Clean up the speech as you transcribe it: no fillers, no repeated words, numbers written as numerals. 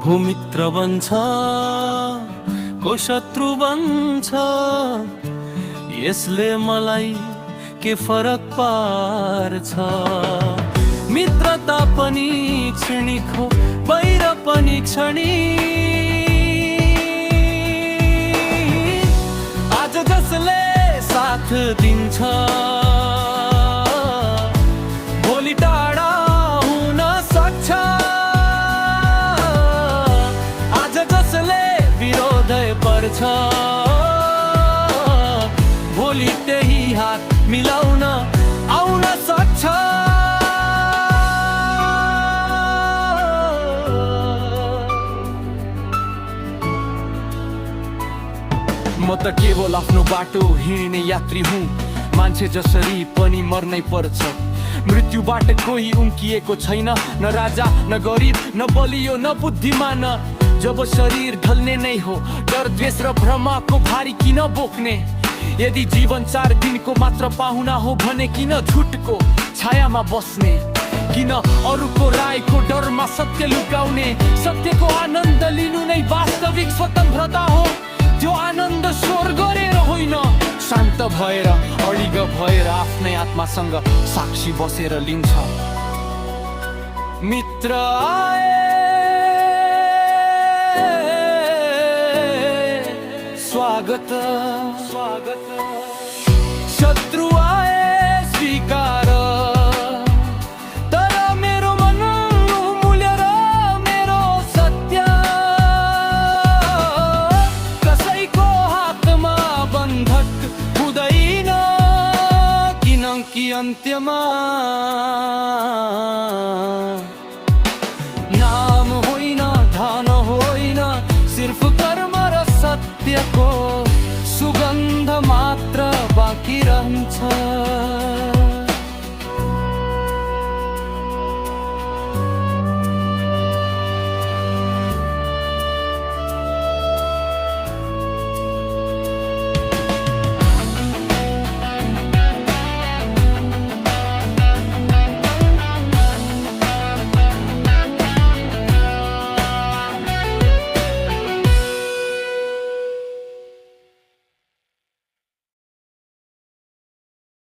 को मित्र बन्छ को शत्रु बन्छ यसले मलाई के फरक पार्छ। मित्रता पनि क्षणिक हो, वैर पनि क्षणिक। आज जसले साथ दिन्छ भोलि टाढा हुन सक्छ। आज जसले विरोध पर्छ भोलि त्यही हात मिलाउन आउन सक्छ। म त केवल आफ्नो बाटो हिँड्ने यात्री हुँ, मान्छे जसरी पनि मर्नै पर्छ। मृत्युबाट कोही उम्किएको छैन, न राजा न गरिब न बलियो न बुद्धिमान। जब शरीर ढल्ने नै हो डर द्वेष र भ्रमको भारी किन बोक्ने। यदि जीवन 4 दिनको मात्र पाहुना हो भने किन झुटको छायामा बस्ने। किन अरूको रायको डरमा सत्य लुकाउने। सत्यको आनन्द लिनु नै वास्तविक स्वतन्त्रता हो। त्यो आनन्द स्वर गरेर होइन, शान्त भएर अडिग भएर आफ्नै आत्मासँग साक्षी बसेर लिन्छ। मित्र आए स्वागत स्वागत, शत्रु आए स्वीकार। तर मेरो मन मूल्य र मेरो सत्य कसैको हातमा बन्धक हुँदैन। किनकि अन्त्यमा नाम होइन धन होइन, सिर्फ कर्म र सत्यको सुगन्ध मात्र बाँकी रहन्छ।